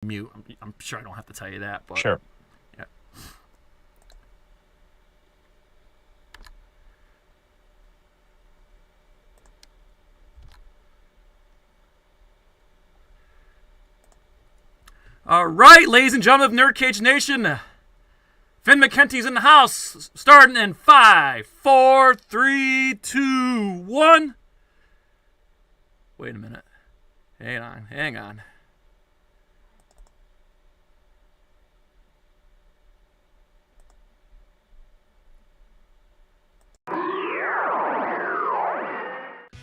mute. I'm sure I don't have to tell you that, but sure. Yeah. All right, ladies and gentlemen of NerdCage Nation, Finn McKenty's in the house. Starting in 5, 4, 3, 2, 1. Wait a minute. Hang on.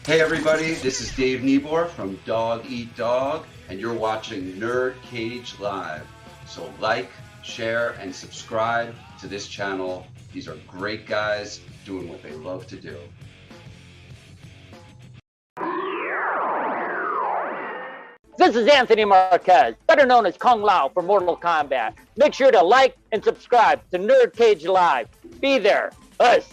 Hey everybody, this is Dave Niebor from Dog Eat Dog, and you're watching NerdCage Live. So like, share, and subscribe to this channel. These are great guys doing what they love to do. This is Anthony Marquez, better known as Kung Lao for Mortal Kombat. Make sure to like and subscribe to NerdCage Live. Be there. Us.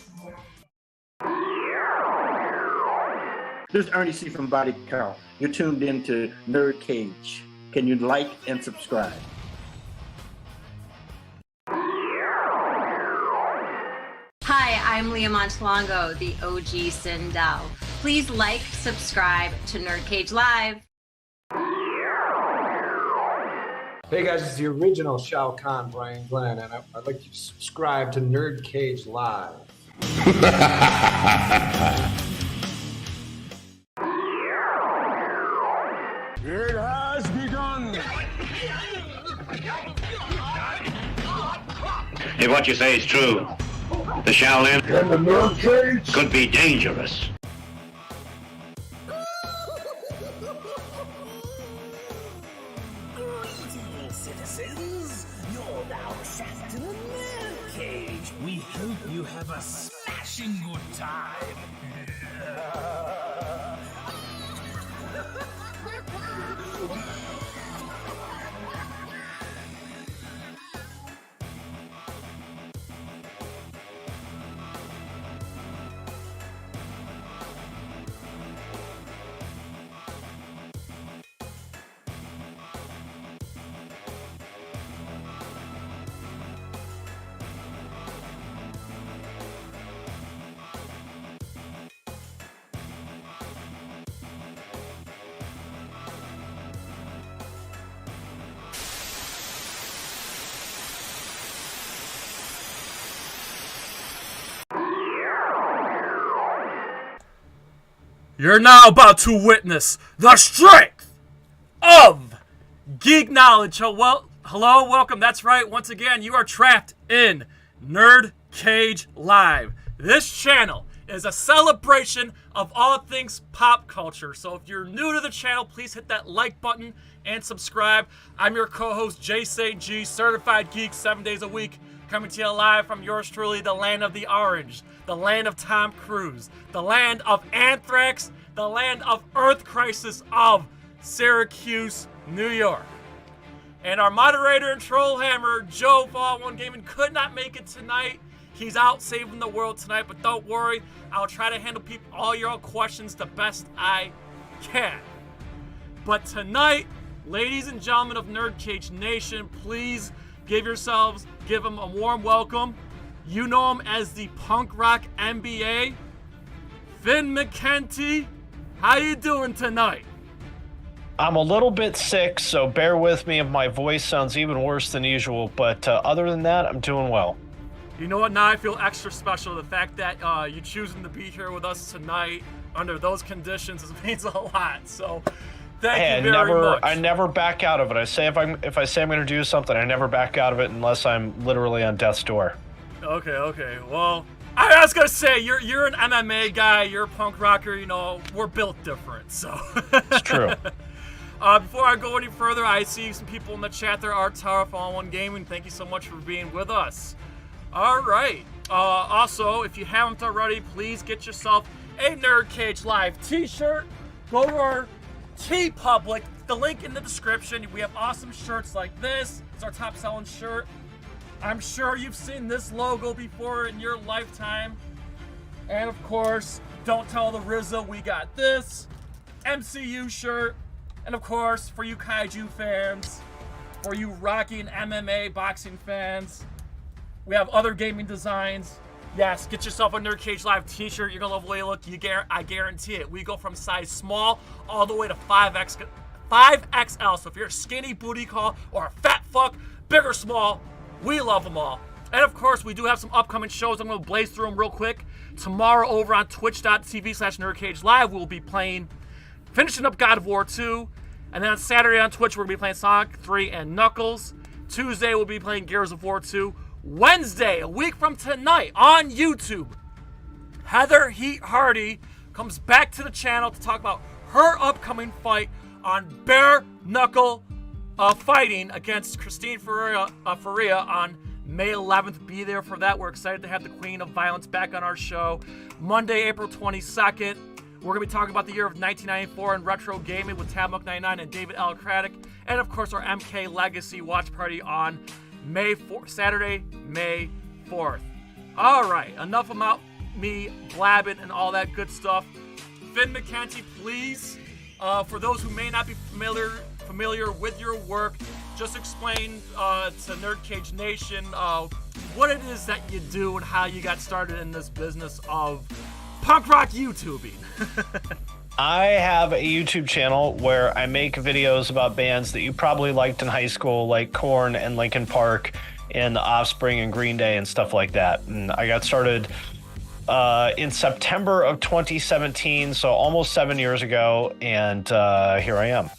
This is Ernie C. from Body Count. You're tuned in to NerdCage. Can you like and subscribe? Hi, I'm Leah Montalongo, the OG Sindel. Please like, subscribe to NerdCage Live. Hey guys, it's the original Shao Kahn, Brian Glenn, and I'd like you to subscribe to NerdCage Live. It has begun! If what you say is true, the Shaolin And the NerdCage could be dangerous. Greetings, citizens! You're now trapped in the NerdCage. We hope you have a smashing good time. You're now about to witness the strength of geek knowledge. Hello, welcome. That's right. Once again, you are trapped in NerdCage Live. This channel is a celebration of all things pop culture. So if you're new to the channel, please hit that like button and subscribe. I'm your co-host, Jay St. G, certified geek 7 days a week, coming to you live from yours truly, the land of the orange, the land of Tom Cruise, the land of Anthrax, the land of Earth Crisis of Syracuse, New York. And our moderator and troll hammer, Joe FallenOne Gaming, could not make it tonight. He's out saving the world tonight, but don't worry, I'll try to handle all your questions the best I can. But tonight, ladies and gentlemen of NerdCage Nation, please give him a warm welcome. You know him as the punk rock MBA, Finn McKenty. How you doing tonight? I'm a little bit sick, so bear with me if my voice sounds even worse than usual, but other than that, I'm doing well. You know what, now I feel extra special. The fact that you choosing to be here with us tonight under those conditions means a lot, so thank you very much. I never back out of it. I say if I say I'm going to do something, I never back out of it unless I'm literally on death's door. Okay. Well, I was gonna say you're an MMA guy, you're a punk rocker. You know, we're built different, so. It's true. Before I go any further, I see some people in the chat. There are Tara FallenOne Gaming. Thank you so much for being with us. All right. Also, if you haven't already, please get yourself a NerdCage Live T-shirt. Go to our TeePublic. The link in the description. We have awesome shirts like this. It's our top selling shirt. I'm sure you've seen this logo before in your lifetime. And of course, don't tell the RZA, we got this MCU shirt. And of course, for you kaiju fans, For you rocking MMA boxing fans, we have other gaming designs. Yes, get yourself a NerdCage Live t-shirt. You're going to love the way you look. I guarantee it. We go from size small all the way to 5XL. So if you're a skinny booty call or a fat fuck, big or small, we love them all. And of course, we do have some upcoming shows. I'm going to blaze through them real quick. Tomorrow over on twitch.tv/NerdCage Live, we'll be finishing up God of War 2. And then on Saturday on Twitch, we're going to be playing Sonic 3 and Knuckles. Tuesday, we'll be playing Gears of War 2. Wednesday, a week from tonight, on YouTube, Heather Heat Hardy comes back to the channel to talk about her upcoming fight on bare knuckle fighting against Christine Faria on May 11th. Be there for that. We're excited to have the Queen of Violence back on our show. Monday, April 22nd, we're going to be talking about the year of 1994 in retro gaming with Tabmuck99 and David L. Craddock. And of course, our MK Legacy watch party on Saturday, May 4th. All right, enough about me blabbing and all that good stuff. Finn McKenty, please, for those who may not be familiar with your work, just explain to NerdCage Nation what it is that you do and how you got started in this business of punk rock YouTubing. I have a YouTube channel where I make videos about bands that you probably liked in high school, like Korn and Linkin Park and The Offspring and Green Day and stuff like that. And I got started in September of 2017, so almost 7 years ago, and here I am.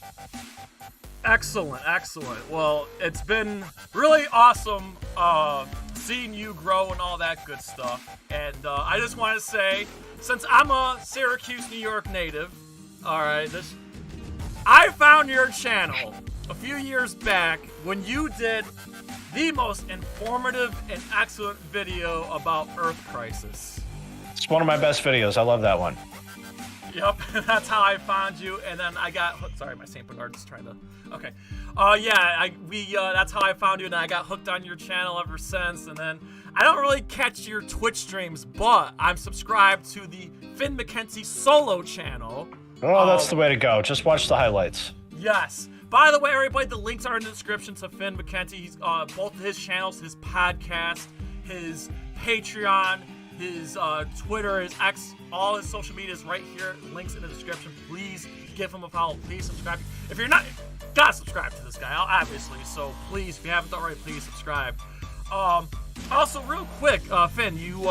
Excellent. Well, it's been really awesome seeing you grow and all that good stuff. And I just want to say, since I'm a Syracuse, New York native, all right, I found your channel a few years back when you did the most informative and excellent video about Earth Crisis. It's one of my best videos. I love that one. Yep, that's how I found you, and then I got hooked. Sorry, my St. Bernard's trying to. Okay, that's how I found you, and I got hooked on your channel ever since. And then I don't really catch your Twitch streams, but I'm subscribed to the Finn McKenty solo channel. Oh, that's the way to go. Just watch the highlights. Yes. By the way, everybody, the links are in the description to Finn McKenty. He's both of his channels, his podcast, his Patreon, his Twitter, his X, all his social media is right here. Links in the description. Please give him a follow. Please subscribe. If you're not, gotta subscribe to this guy, obviously. So please, if you haven't already, please subscribe. Also, real quick, Finn, you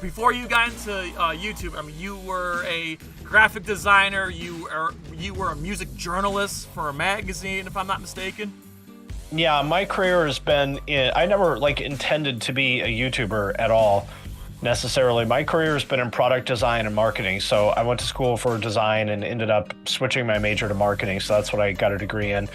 before you got into YouTube, I mean, you were a graphic designer. You were a music journalist for a magazine, if I'm not mistaken. Yeah, my career has been I never intended to be a YouTuber at all necessarily. My career has been in product design and marketing. So I went to school for design and ended up switching my major to marketing. So that's what I got a degree in.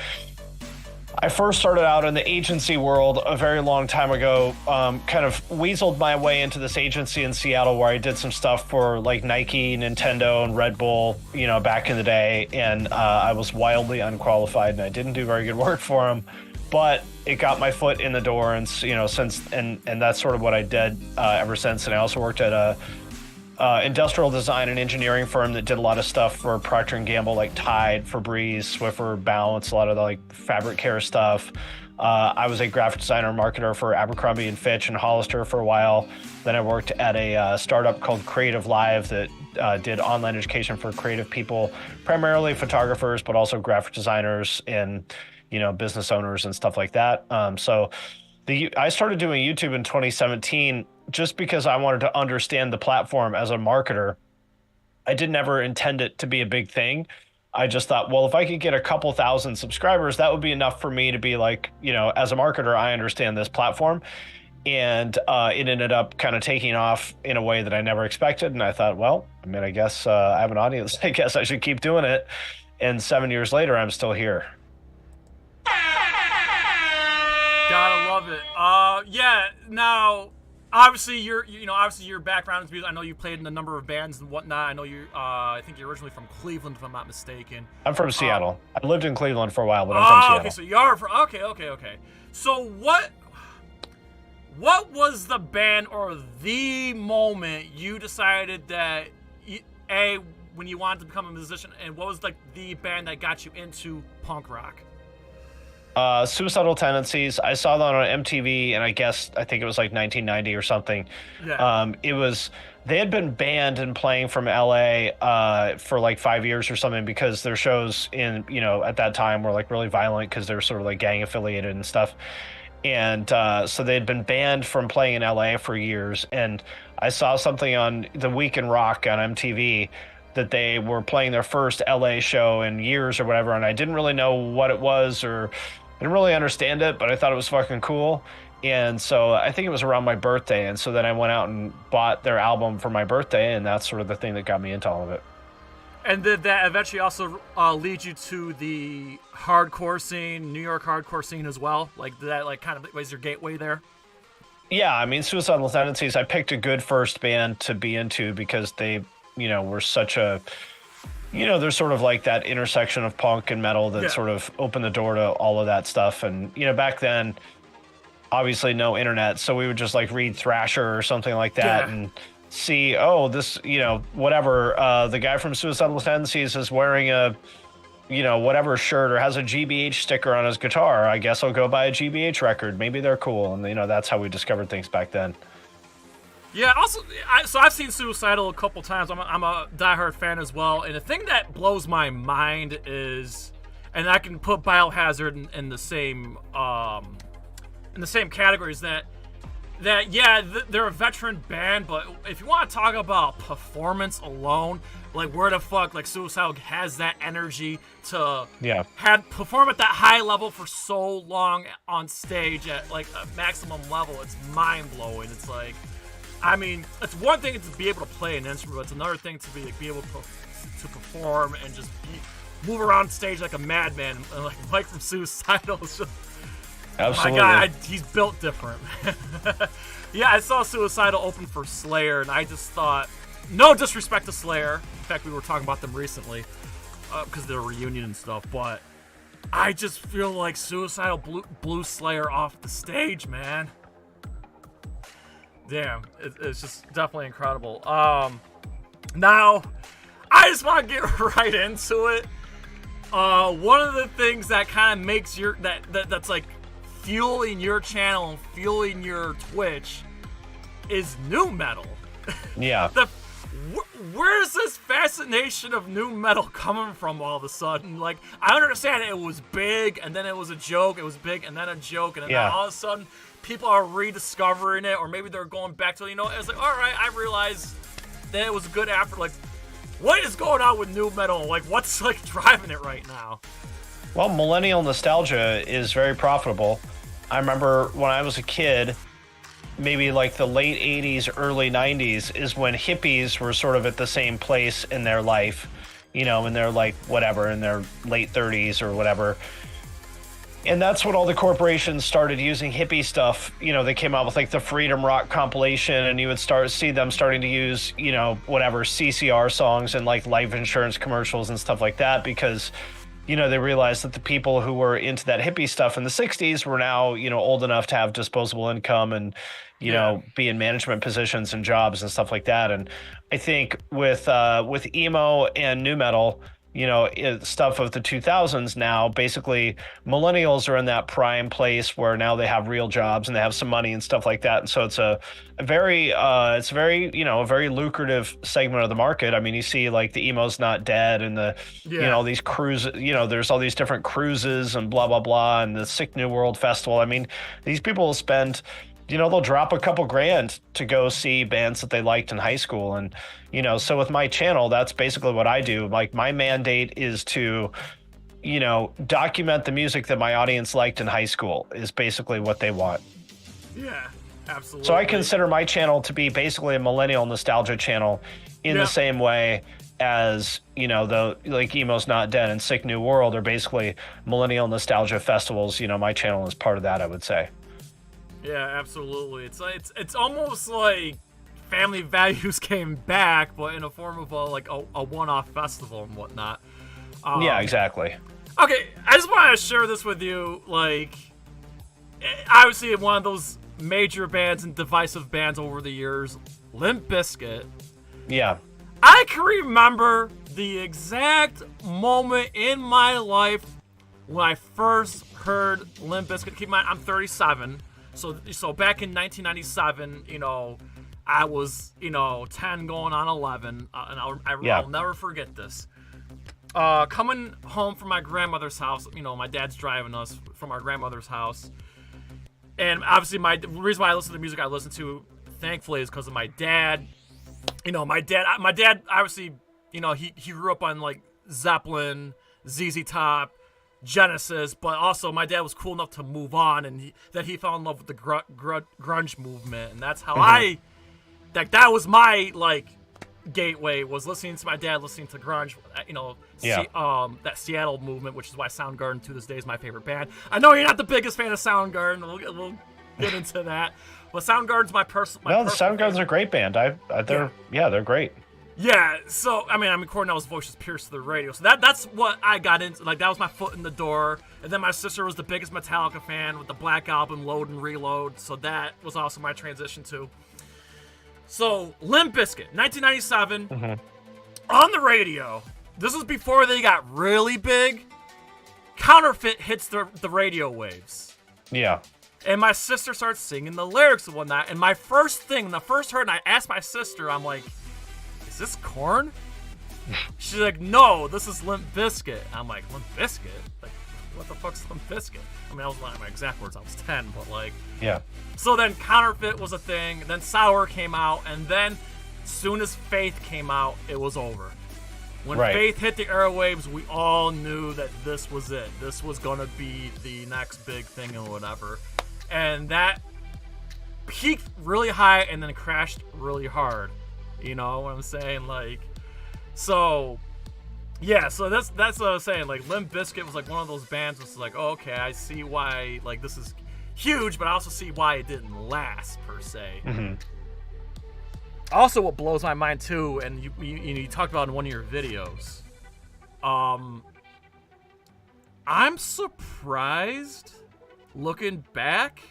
I first started out in the agency world a very long time ago, kind of weaseled my way into this agency in Seattle where I did some stuff for Nike, Nintendo, and Red Bull, back in the day. And I was wildly unqualified and I didn't do very good work for them. But it got my foot in the door, and and that's sort of what I did ever since. And I also worked at a industrial design and engineering firm that did a lot of stuff for Procter & Gamble, like Tide, Febreze, Swiffer, Balance, a lot of the fabric care stuff. I was a graphic designer and marketer for Abercrombie & Fitch and Hollister for a while. Then I worked at a startup called Creative Live that did online education for creative people, primarily photographers, but also graphic designers and business owners and stuff like that. I started doing YouTube in 2017 just because I wanted to understand the platform as a marketer. I didn't ever intend it to be a big thing. I just thought, well, if I could get a couple thousand subscribers, that would be enough for me to be as a marketer, I understand this platform. And it ended up kind of taking off in a way that I never expected. And I thought, well, I guess I have an audience. I guess I should keep doing it. And 7 years later, I'm still here. Gotta love it. Yeah. Now, obviously, your background is music. I know you played in a number of bands and whatnot. I know I think you're originally from Cleveland, if I'm not mistaken. I'm from Seattle. I lived in Cleveland for a while, but I'm from Seattle. Okay, so you are from. Okay. So what was the band or the moment you decided that when you wanted to become a musician, and what was the band that got you into punk rock? Suicidal Tendencies. I saw that on MTV, and I think it was like 1990 or something. Yeah. They had been banned and playing from LA for like 5 years or something because their shows at that time were like really violent because they were sort of like gang affiliated and stuff. And so they had been banned from playing in LA for years. And I saw something on The Week in Rock on MTV that they were playing their first LA show in years or whatever. And I didn't really know what it was or I didn't really understand it, but I thought it was fucking cool. And so I think it was around my birthday. And so then I went out and bought their album for my birthday. And that's sort of the thing that got me into all of it. And did that eventually also lead you to the hardcore scene, New York hardcore scene as well? Like, did that kind of was your gateway there? Yeah, I mean, Suicidal Tendencies, I picked a good first band to be into because they, were such a, they're sort of like that intersection of punk and metal that sort of opened the door to all of that stuff. And, back then, obviously no internet, so we would just like read Thrasher or something like that and see, this, whatever, the guy from Suicidal Tendencies is wearing a, whatever shirt or has a GBH sticker on his guitar. I guess I'll go buy a GBH record. Maybe they're cool. And, that's how we discovered things back then. Yeah, also, so I've seen Suicidal a couple times. I'm a diehard fan as well. And the thing that blows my mind is, and I can put Biohazard in the same categories that they're a veteran band, but if you want to talk about performance alone, like where the fuck like Suicidal has that energy to perform at that high level for so long on stage at like a maximum level, it's mind blowing. It's like, I mean, it's one thing to be able to play an instrument, but it's another thing to be able to perform and just move around stage like a madman. And like Mike from Suicidal is just. Absolutely. My God, he's built different. Yeah, I saw Suicidal open for Slayer, and I just thought, no disrespect to Slayer. In fact, we were talking about them recently because of their reunion and stuff, but I just feel like Suicidal blew Slayer off the stage, man. Damn, it's just definitely incredible. Now, I just want to get right into it. One of the things that kind of makes that's like fueling your channel and fueling your Twitch is nu metal. Yeah. Where's this fascination of nu metal coming from all of a sudden? Like, I understand it was big, and then it was a joke, it was big, and then a joke, and then all of a sudden, people are rediscovering it, or maybe they're going back to, it's like, alright, I realized that it was good after, like, what is going on with nu metal? Like, what's, like, driving it right now? Well, millennial nostalgia is very profitable. I remember when I was a kid, maybe like the late 80s, early 90s is when hippies were sort of at the same place in their life, and they're like, whatever, in their late 30s or whatever. And that's when all the corporations started using hippie stuff. They came out with like the Freedom Rock compilation, and you would see them starting to use, whatever, CCR songs and like life insurance commercials and stuff like that because they realized that the people who were into that hippie stuff in the 60s were now, old enough to have disposable income and, be in management positions and jobs and stuff like that. And I think with emo and nu metal, stuff of the 2000s now, basically millennials are in that prime place where now they have real jobs and they have some money and stuff like that. And so it's a very lucrative segment of the market. I mean, you see like the Emo's Not Dead and all these cruises, there's all these different cruises and blah, blah, blah. And the Sick New World Festival. I mean, these people will spend, they'll drop a couple grand to go see bands that they liked in high school. And, so with my channel, that's basically what I do. Like my mandate is to, document the music that my audience liked in high school is basically what they want. Yeah, absolutely. So I consider my channel to be basically a millennial nostalgia channel in the same way as, the like Emo's Not Dead and Sick New World are basically millennial nostalgia festivals. My channel is part of that, I would say. Yeah, absolutely. It's almost like Family Values came back, but in a form of a one-off festival and whatnot. Yeah, exactly. Okay, I just want to share this with you. Like, obviously, one of those major bands and divisive bands over the years, Limp Bizkit. Yeah. I can remember the exact moment in my life when I first heard Limp Bizkit. Keep in mind, I'm 37. So back in 1997, I was, 10 going on 11, and I'll never forget this. Coming home from my grandmother's house, my dad's driving us from our grandmother's house, and obviously the reason why I listen to music I listen to, thankfully, is because of my dad. My dad obviously, he grew up on like Zeppelin, ZZ Top, Genesis, but also my dad was cool enough to move on, and he fell in love with the grunge movement, and that's how that was my like gateway, was listening to my dad listening to grunge, that Seattle movement, which is why Soundgarden to this day is my favorite band. I know you're not the biggest fan of Soundgarden. We'll get into that, but Soundgarden's my personal. No, the Soundgarden's a great band. They're great. Yeah, so I mean, Cornell's voice is pierced to the radio, so that's what I got into. Like, that was my foot in the door. And then my sister was the biggest Metallica fan with the Black Album, Load and Reload, so that was also my transition too. So Limp Bizkit, 1997, on the radio. This was before they got really big. Counterfeit hits the radio waves. Yeah. And my sister starts singing the lyrics and whatnot. And my first thing, the first heard, and I asked my sister, I'm like, is this Korn? She's like, no, this is Limp Bizkit. I'm like, Limp Bizkit? Like, what the fuck's Limp Bizkit? I mean, I was lying my exact words. I was 10, but like... Yeah. So then Counterfeit was a thing. Then Sour came out. And then as soon as Faith came out, it was over. When Faith hit the airwaves, we all knew that this was it. This was going to be the next big thing or whatever. And that peaked really high and then crashed really hard. You know what I'm saying? Like, so, yeah, so that's what I was saying. Like, Limp Bizkit was like one of those bands that's like, oh, okay, I see why, like, this is huge, but I also see why it didn't last, per se. Also, what blows my mind, too, and you talked about in one of your videos, I'm surprised, looking back,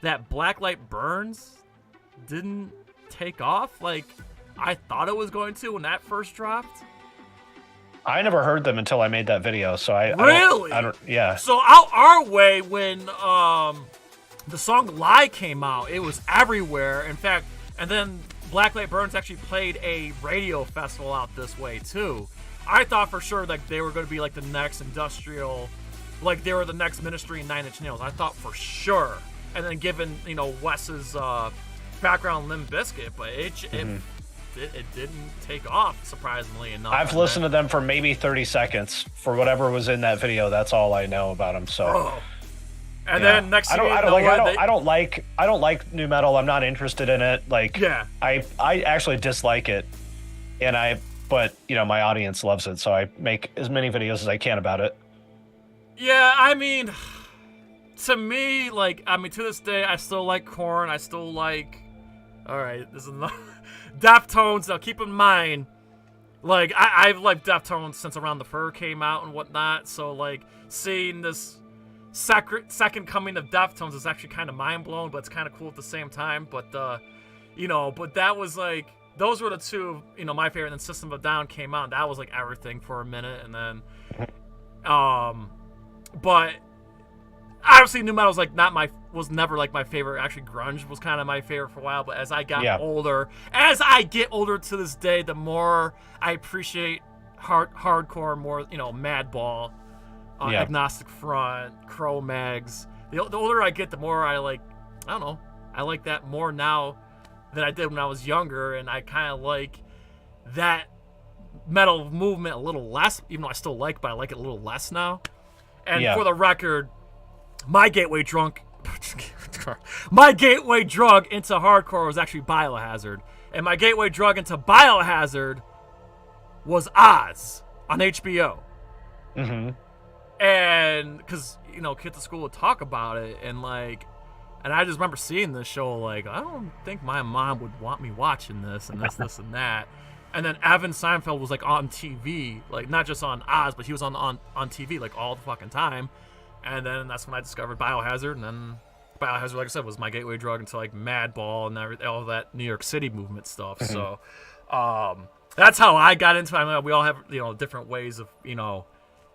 that Black Light Burns didn't take off like I thought it was going to when that first dropped. I never heard them until I made that video, so I don't yeah. So out our way, when the song Lie came out, it was everywhere. In fact, and then Black Light Burns actually played a radio festival out this way too. I thought for sure like they were going to be like the next industrial, like they were the next Ministry and Nine Inch Nails. I thought for sure. And then given, Wes's background in Limp Bizkit, but it didn't take off, surprisingly enough. I've listened to them for maybe 30 seconds for whatever was in that video. That's all I know about them. So, and then next thing I don't like new metal. I'm not interested in it. Like, I actually dislike it, but my audience loves it, so I make as many videos as I can about it. Yeah, I mean, to me, to this day, I still like Korn. I still like. All right, this is enough. Deftones. Now, keep in mind, I've liked Deftones since Around the Fur came out and whatnot. So, seeing this second coming of Deftones is actually kind of mind blowing, but it's kind of cool at the same time. But, but that was those were the two, my favorite. And then System of a Down came out. And that was everything for a minute, and then, but. Obviously, new metal was never my favorite. Actually, grunge was kind of my favorite for a while. But as I got older, to this day, the more I appreciate hardcore, more Madball, Agnostic Front, Cro-Mags. The older I get, the more I don't know. I like that more now than I did when I was younger, and I kind of like that metal movement a little less. Even though I still like, but I like it a little less now. And for the record. My gateway drug into hardcore was actually Biohazard. And my gateway drug into Biohazard was Oz on HBO. Mm-hmm. And because, kids at school would talk about it, and I just remember seeing this show, I don't think my mom would want me watching this and this and that. And then Evan Seinfeld was on TV, not just on Oz, but he was on TV all the fucking time. And then that's when I discovered Biohazard, and then Biohazard, like I said, was my gateway drug into Madball and all that New York City movement stuff. Mm-hmm. So that's how I got into it. I mean, we all have different ways of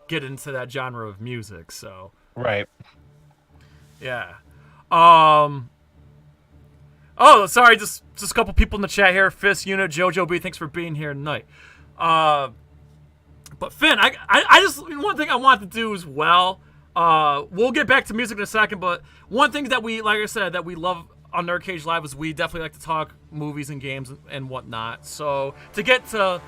getting into that genre of music. So Right. Yeah. Oh, sorry, just a couple people in the chat here. Fist Unit, Jojo B, thanks for being here tonight. But Finn, I just one thing I want to do as well. We'll get back to music in a second, but one thing that we, like I said, that we love on NerdCage Live is we definitely like to talk movies and games and whatnot. So to get to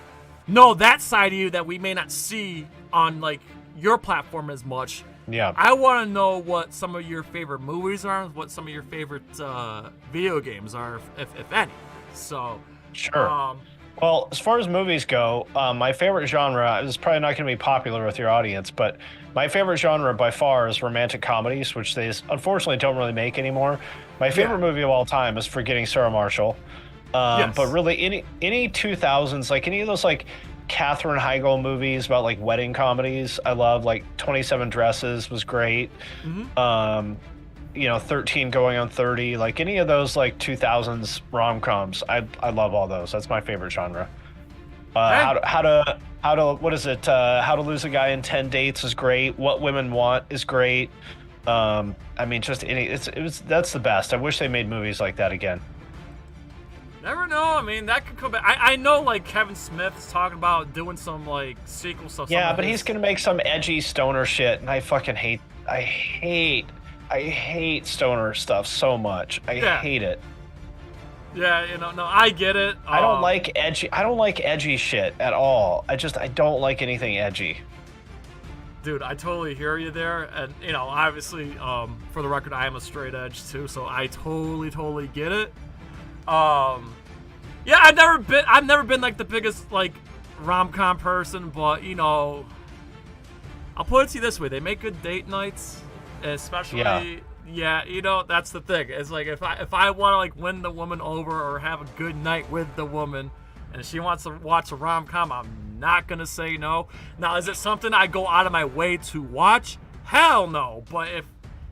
know that side of you that we may not see on like your platform as much. Yeah. I want to know what some of your favorite movies are, what some of your favorite video games are, if any. So, sure. Well, as far as movies go, my favorite genre is probably not going to be popular with your audience, but my favorite genre by far is romantic comedies, which they unfortunately don't really make anymore. My favorite movie of all time is Forgetting Sarah Marshall. Yes. But really, any 2000s, like any of those like Katherine Heigl movies about like wedding comedies, I love. Like 27 Dresses was great. Mm-hmm. 13 Going on 30, like any of those like 2000s rom-coms, I love all those. That's my favorite genre. How to Lose a Guy in 10 Dates is great. What Women Want is great. That's the best. I wish they made movies like that again. Never know. I mean, that could come back. I know, like, Kevin Smith's talking about doing some, like, sequel stuff. Yeah, but he's going to make some edgy stoner shit, and I fucking hate stoner stuff so much. I hate it. Yeah, no, I get it. I don't like edgy shit at all. I don't like anything edgy. Dude, I totally hear you there. And, obviously, for the record, I am a straight edge, too, so I totally get it. Yeah, I've never been like the biggest like rom-com person, but I'll put it to you this way: they make good date nights, especially. Yeah, that's the thing. It's like if I want to like win the woman over or have a good night with the woman, and she wants to watch a rom-com, I'm not gonna say no. Now, is it something I go out of my way to watch? Hell no. But if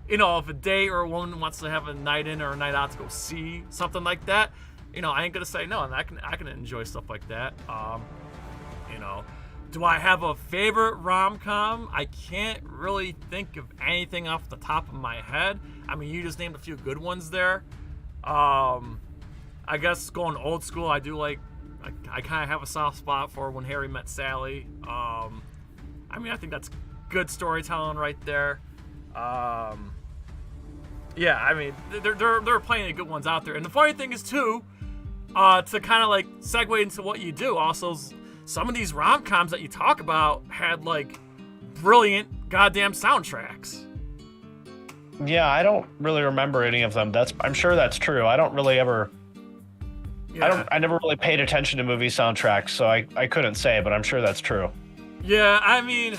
a date or a woman wants to have a night in or a night out to go see something like that, I ain't gonna say no, and I can enjoy stuff like that. Do I have a favorite rom-com? I can't really think of anything off the top of my head. I mean, you just named a few good ones there. I guess going old school, I do like. I kind of have a soft spot for When Harry Met Sally. I think that's good storytelling right there. Yeah, I mean, there are plenty of good ones out there. And the funny thing is, too, to kind of, like, segue into what you do, also, some of these rom-coms that you talk about had, like, brilliant goddamn soundtracks. Yeah, I don't really remember any of them. I'm sure that's true. I don't really ever... Yeah. I never really paid attention to movie soundtracks, so I couldn't say, but I'm sure that's true. Yeah, I mean...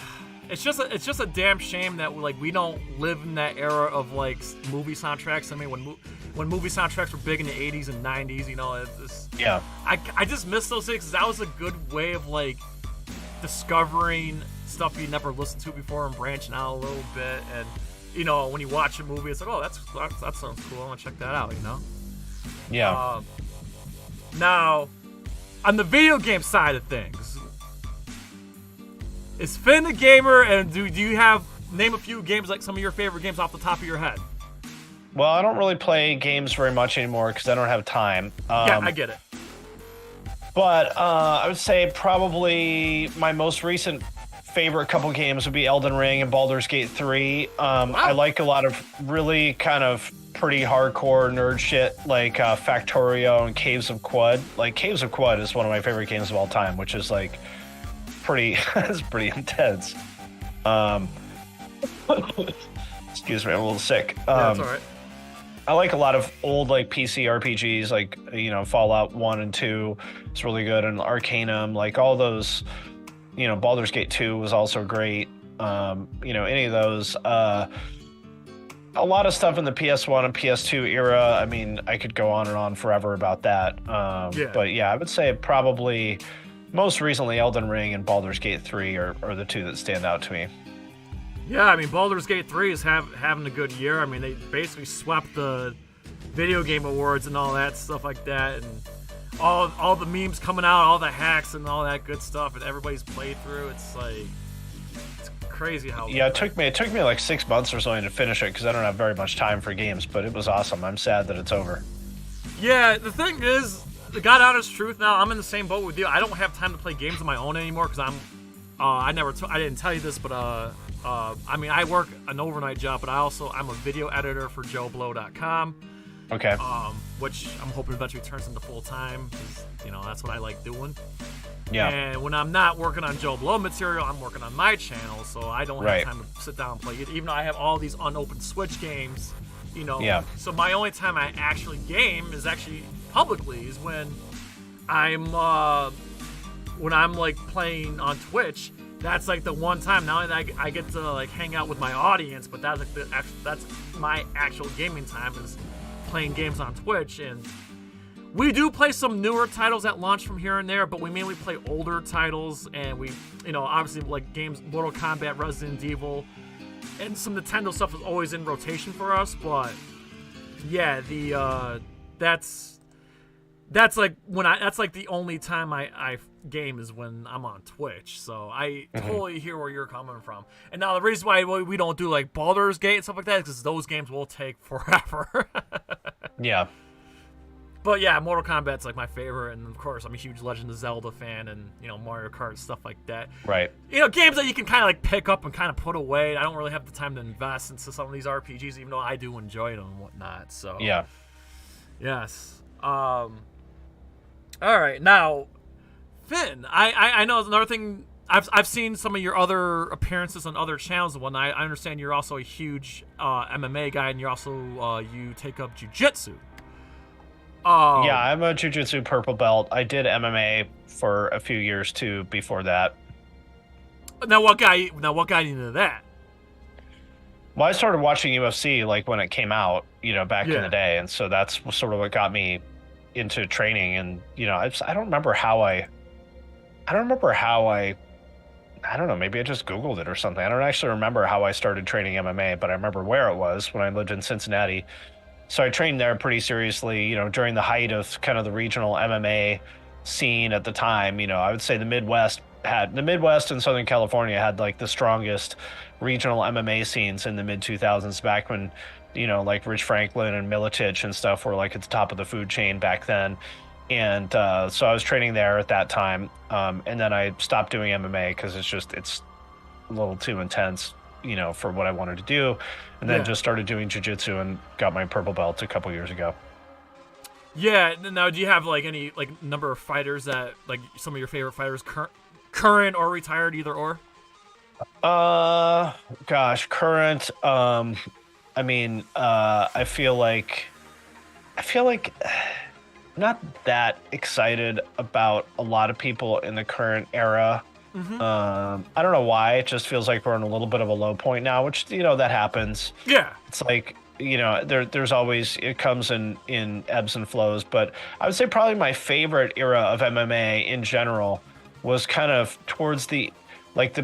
It's just a damn shame that we don't live in that era of like movie soundtracks. I mean, when movie soundtracks were big in the 80s and 90s, yeah. I just miss those things because that was a good way of like discovering stuff you never listened to before and branching out a little bit. And when you watch a movie, it's like, oh, that sounds cool. I want to check that out. Yeah. Now, on the video game side of things. Is Finn a gamer, and do you name a few games, like some of your favorite games off the top of your head? Well, I don't really play games very much anymore because I don't have time. Yeah, I get it. But I would say probably my most recent favorite couple games would be Elden Ring and Baldur's Gate 3. Wow. I like a lot of really kind of pretty hardcore nerd shit like Factorio and Caves of Quud. Like, Caves of Quud is one of my favorite games of all time, which is like... it's pretty intense. Excuse me, I'm a little sick. That's all right. I like a lot of old like PC RPGs, like Fallout 1 and 2 is really good, and Arcanum, like all those. Baldur's Gate 2 was also great. Any of those. A lot of stuff in the PS1 and PS2 era. I mean, I could go on and on forever about that. But yeah, I would say probably. Most recently, Elden Ring and Baldur's Gate 3 are the two that stand out to me. Yeah, I mean, Baldur's Gate 3 is having a good year. I mean, they basically swept the video game awards and all that stuff like that, and all the memes coming out, all the hacks and all that good stuff, and everybody's playthrough. It's like, it's crazy how. Yeah, it took me like 6 months or something to finish it because I don't have very much time for games. But it was awesome. I'm sad that it's over. Yeah, the thing is, the God honest truth. Now I'm in the same boat with you. I don't have time to play games on my own anymore because I'm. I didn't tell you this, but I mean, I work an overnight job, but I'm a video editor for JoeBlow.com. Okay. Which I'm hoping eventually turns into full time, because that's what I like doing. Yeah. And when I'm not working on Joe Blow material, I'm working on my channel, so I don't have time to sit down and play it. Even though I have all these unopened Switch games, Yeah. So my only time I actually game is actually publicly is when I'm like playing on Twitch. That's like the one time now I get to like hang out with my audience, but that's like that's my actual gaming time is playing games on Twitch. And we do play some newer titles at launch from here and there, but we mainly play older titles, and we obviously like games, Mortal Kombat, Resident Evil, and some Nintendo stuff is always in rotation for us. But yeah, that's like that's like the only time I game is when I'm on Twitch. So I totally hear where you're coming from. And now the reason why we don't do like Baldur's Gate and stuff like that is because those games will take forever. Yeah. But yeah, Mortal Kombat's like my favorite, and of course I'm a huge Legend of Zelda fan, and Mario Kart, stuff like that. Right. Games that you can kind of like pick up and kind of put away. I don't really have the time to invest into some of these RPGs, even though I do enjoy them and whatnot. So yeah. Yes. All right, now, Finn, I know another thing. I've seen some of your other appearances on other channels and whatnot. I understand you're also a huge MMA guy, and you're also you take up jiu-jitsu. Yeah, I'm a jiu-jitsu purple belt. I did MMA for a few years too before that. Now what got you into that? Well, I started watching UFC like when it came out, back in the day, and so that's sort of what got me into training. And I don't remember how I don't know, maybe I just Googled it or something. I don't actually remember how I started training MMA, but I remember where it was when I lived in Cincinnati. So I trained there pretty seriously, during the height of kind of the regional MMA scene at the time. I would say the Midwest and Southern California had like the strongest regional MMA scenes in the mid 2000s, back when, like Rich Franklin and Miletich and stuff were like at the top of the food chain back then. And so I was training there at that time. And then I stopped doing MMA because it's a little too intense, for what I wanted to do. And then just started doing jiu-jitsu and got my purple belt a couple years ago. Yeah. Now, do you have like any like number of fighters that like some of your favorite fighters, current or retired, either or? Gosh, current. I feel like not that excited about a lot of people in the current era. I don't know why. It just feels like we're in a little bit of a low point now, which that happens. Yeah. It's like there's always, it comes in ebbs and flows. But I would say probably my favorite era of MMA in general was kind of towards the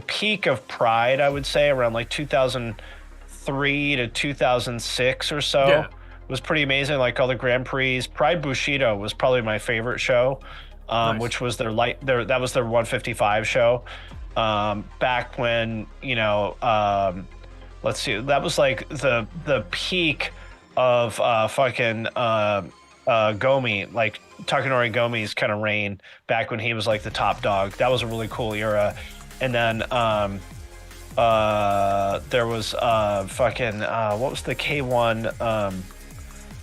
peak of Pride. I would say around like 2003 to 2006 or so. Yeah. Was pretty amazing. Like all the Grand Prix. Pride Bushido was probably my favorite show. Nice. Which was their 155 show, back when let's see, that was like the peak of Gomi, like Takanori Gomi's kind of reign, back when he was like the top dog. That was a really cool era. And then there was what was the K1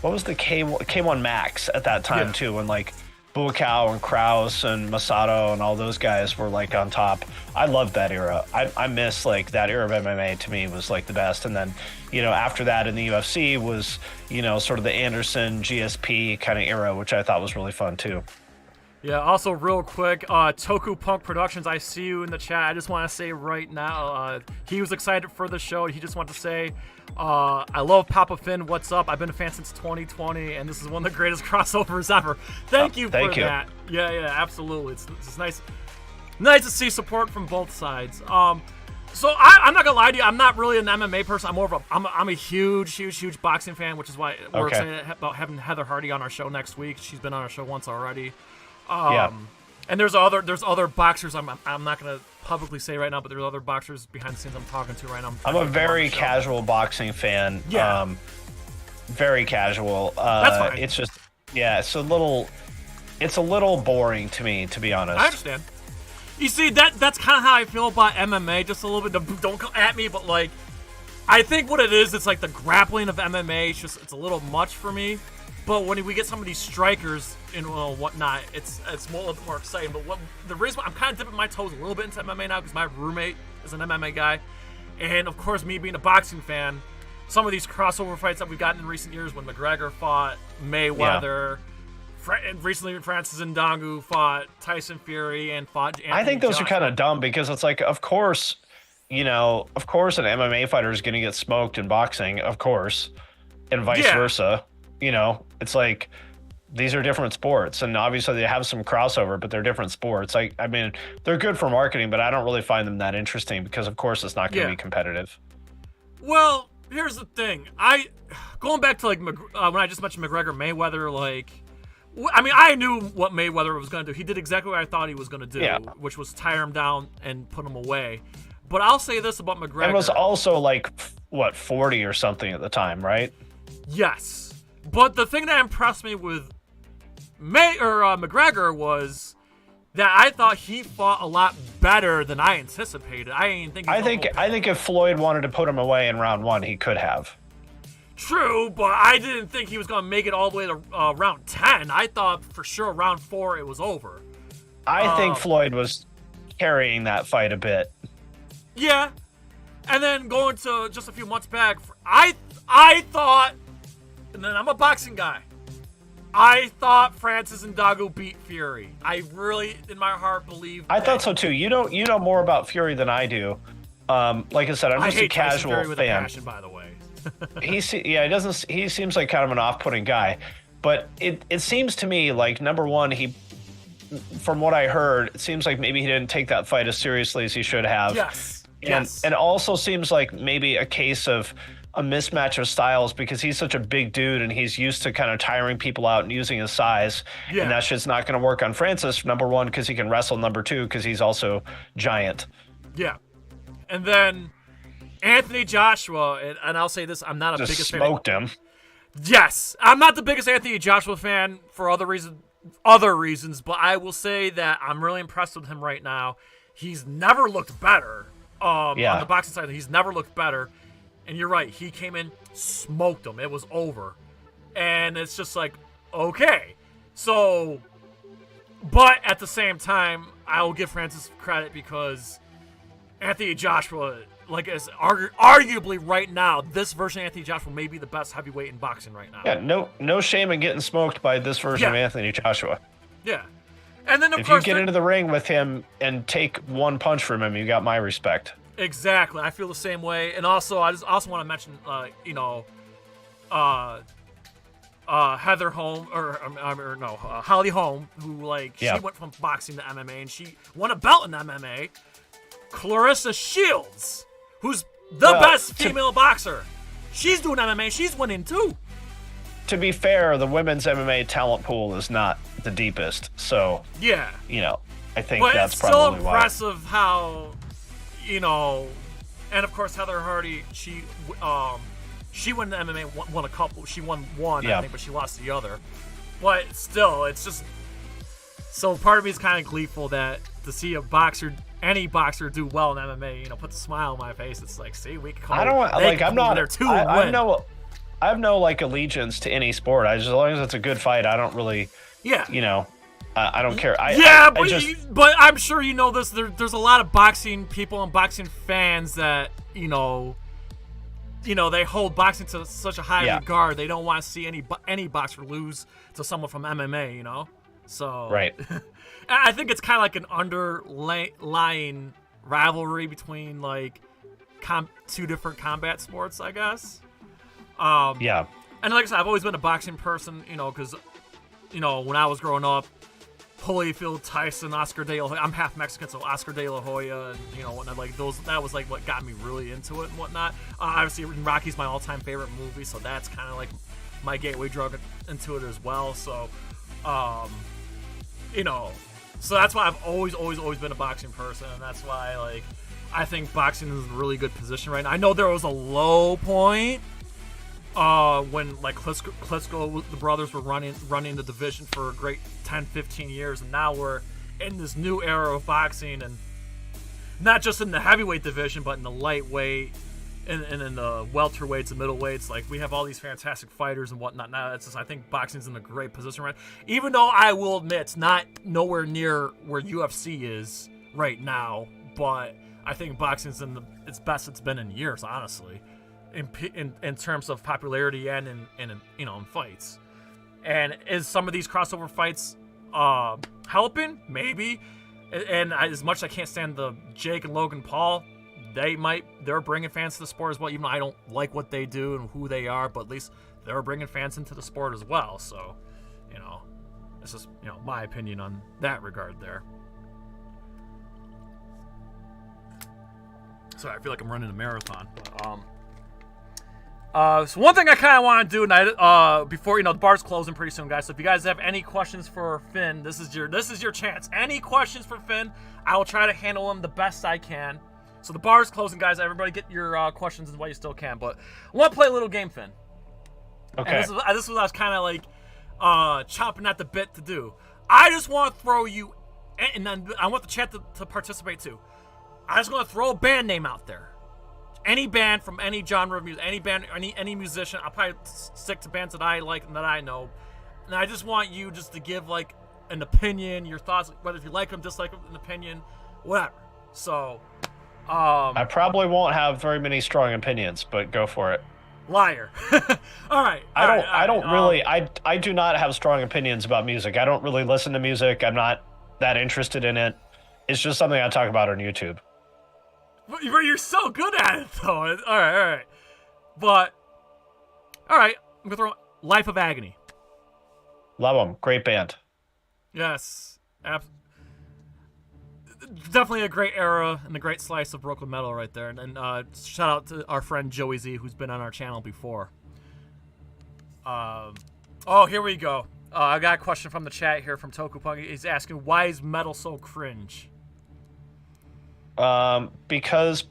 K1 Max at that time too, when like Buakaw and Kraus and Masato and all those guys were like on top. I loved that era. I miss like that era of MMA. To me was like the best. And then after that in the UFC was sort of the Anderson GSP kind of era, which I thought was really fun too. Yeah, also real quick, Toku Punk Productions, I see you in the chat. I just want to say right now, he was excited for the show. He just wanted to say, I love Papa Finn, what's up? I've been a fan since 2020, and this is one of the greatest crossovers ever. Thank you for that. Yeah, absolutely. It's nice to see support from both sides. So I'm not gonna lie to you, I'm not really an MMA person. I'm more of I'm a huge boxing fan, which is why we're excited about having Heather Hardy on our show next week. She's been on our show once already. And there's other boxers I'm not gonna publicly say right now, but there's other boxers behind the scenes I'm talking to right now. I'm a very casual boxing fan. Yeah. Very casual. That's fine. It's just it's a little boring to me, to be honest. I understand. You see, that's kind of how I feel about MMA, just a little bit. Don't come at me, but like, I think what it is, it's like the grappling of MMA. It's a little much for me. But when we get some of these strikers and whatnot, it's a little bit more exciting. But the reason why I'm kind of dipping my toes a little bit into MMA now, because my roommate is an MMA guy, and of course me being a boxing fan, some of these crossover fights that we've gotten in recent years, when McGregor fought Mayweather. And recently, Francis Ngannou fought Tyson Fury and fought Anthony I think those Joshua. are kind of dumb, because it's like, of course an MMA fighter is going to get smoked in boxing, of course, and vice versa. It's like, these are different sports, and obviously they have some crossover, but they're different sports. I mean, they're good for marketing, but I don't really find them that interesting, because of course it's not going to be competitive. Well, here's the thing. Going back to like when I just mentioned McGregor Mayweather, like, I mean, I knew what Mayweather was going to do. He did exactly what I thought he was going to do, which was tire him down and put him away. But I'll say this about McGregor. And was also like, 40 or something at the time, right? Yes. But the thing that impressed me with McGregor was that I thought he fought a lot better than I anticipated. I think if Floyd wanted to put him away in round 1, he could have. True, but I didn't think he was going to make it all the way to round 10. I thought for sure round 4 it was over. I think Floyd was carrying that fight a bit. Yeah. And then going to just a few months back, I thought, and then I'm a boxing guy, I thought Francis Ngannou beat Fury. I really, in my heart, believe I thought so too. You know more about Fury than I do. Like I said, I'm just a casual Fury with fan. A passion, by the way. He seems like kind of an off-putting guy, but it seems to me like, number one, from what I heard, it seems like maybe he didn't take that fight as seriously as he should have. Yes. And also seems like maybe a case of a mismatch of styles, because he's such a big dude and he's used to kind of tiring people out and using his size. Yeah. And that's just not going to work on Francis, number one, because he can wrestle, number two, because he's also giant. Yeah. And then Anthony Joshua, and I'll say this, I'm not a just biggest smoked him. Yes. I'm not the biggest Anthony Joshua fan for other reasons, but I will say that I'm really impressed with him right now. He's never looked better. On the boxing side, he's never looked better. And you're right, he came in, smoked him. It was over. And it's just like, okay. So, but at the same time, I will give Francis credit, because Anthony Joshua, like, is arguably right now, this version of Anthony Joshua may be the best heavyweight in boxing right now. Yeah, no shame in getting smoked by this version of Anthony Joshua. Yeah. And then, if you get into the ring with him and take one punch from him, you got my respect. Exactly. I feel the same way. And also, I just also want to mention, Heather Holm, Holly Holm, who, she went from boxing to MMA, and she won a belt in MMA. Clarissa Shields, who's the best female boxer. She's doing MMA. She's winning, too. To be fair, the women's MMA talent pool is not the deepest, so yeah, I think but that's it's probably so impressive how, and of course Heather Hardy, she won the MMA, won a couple. She won one, I think, but she lost the other. But still, it's just so part of me is kind of gleeful that to see any boxer do well in MMA, put a smile on my face. It's like, see, we can come. I have no like allegiance to any sport. As long as it's a good fight, I don't really. Yeah. I don't care. But I'm sure you know this. There's a lot of boxing people and boxing fans that they hold boxing to such a high regard. They don't want to see any boxer lose to someone from MMA. So right. I think it's kind of like an underlying rivalry between two different combat sports, I guess. And like I said, I've always been a boxing person, because, when I was growing up, Holyfield, Tyson, Oscar De La Hoya, I'm half Mexican, so Oscar De La Hoya, and, whatnot, that was, what got me really into it and whatnot. Obviously, Rocky's my all-time favorite movie, so that's kind of, my gateway drug into it as well, so, So that's why I've always been a boxing person, and that's why like I think boxing is in a really good position right now. I know there was a low point when like Klitschko, the brothers were running the division for a great 10, 15 years, and now we're in this new era of boxing, and not just in the heavyweight division, but in the lightweight and in the welterweights and middleweights. Like, we have all these fantastic fighters and whatnot. Now, it's just, I think boxing's in a great position right now. Even though I will admit it's not nowhere near where UFC is right now, but I think boxing's in its best it's been in years, honestly, in terms of popularity and in fights. And is some of these crossover fights helping? Maybe. And as much as I can't stand the Jake and Logan Paul, they're bringing fans to the sport as well, even though I don't like what they do and who they are, but at least they're bringing fans into the sport as well. So, it's just, my opinion on that regard there. Sorry, I feel like I'm running a marathon. So one thing I kind of want to do before, the bar's closing pretty soon, guys. So if you guys have any questions for Finn, this is your chance. Any questions for Finn, I will try to handle them the best I can. So the bar's closing, guys. Everybody get your questions in while you still can. But I want to play a little game, Finn. Okay. And this was what I was kind of like chopping at the bit to do. I just want to throw you, and then I want the chat to participate too. I just want to throw a band name out there. Any band from any genre of music, any band, any musician. I'll probably stick to bands that I like and that I know. And I just want you just to give like an opinion, your thoughts, whether if you like them, dislike them, an opinion, whatever. So, I probably won't have very many strong opinions, but go for it. Liar. All right. I do not have strong opinions about music. I don't really listen to music. I'm not that interested in it. It's just something I talk about on YouTube. But you're so good at it, though. All right. But, all right, I'm going to throw Life of Agony. Love them. Great band. Yes. Definitely a great era and a great slice of Brooklyn metal right there. And shout out to our friend Joey Z, who's been on our channel before. Here we go. I got a question from the chat here from Tokupung. He's asking, why is metal so cringe? Because,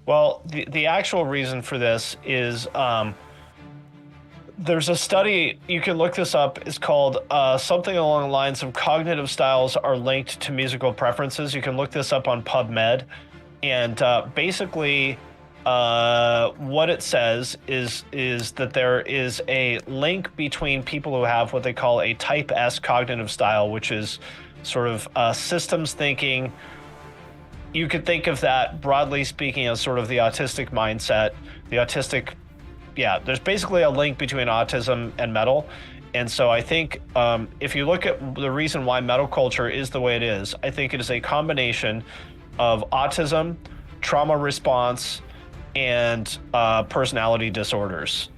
well, the actual reason for this is there's a study, you can look this up, it's called something along the lines of cognitive styles are linked to musical preferences. You can look this up on PubMed, and basically what it says is that there is a link between people who have what they call a type S cognitive style, which is sort of systems thinking. You could think of that, broadly speaking, as sort of the autistic mindset. There's basically a link between autism and metal. And so I think if you look at the reason why metal culture is the way it is, I think it is a combination of autism, trauma response, and personality disorders.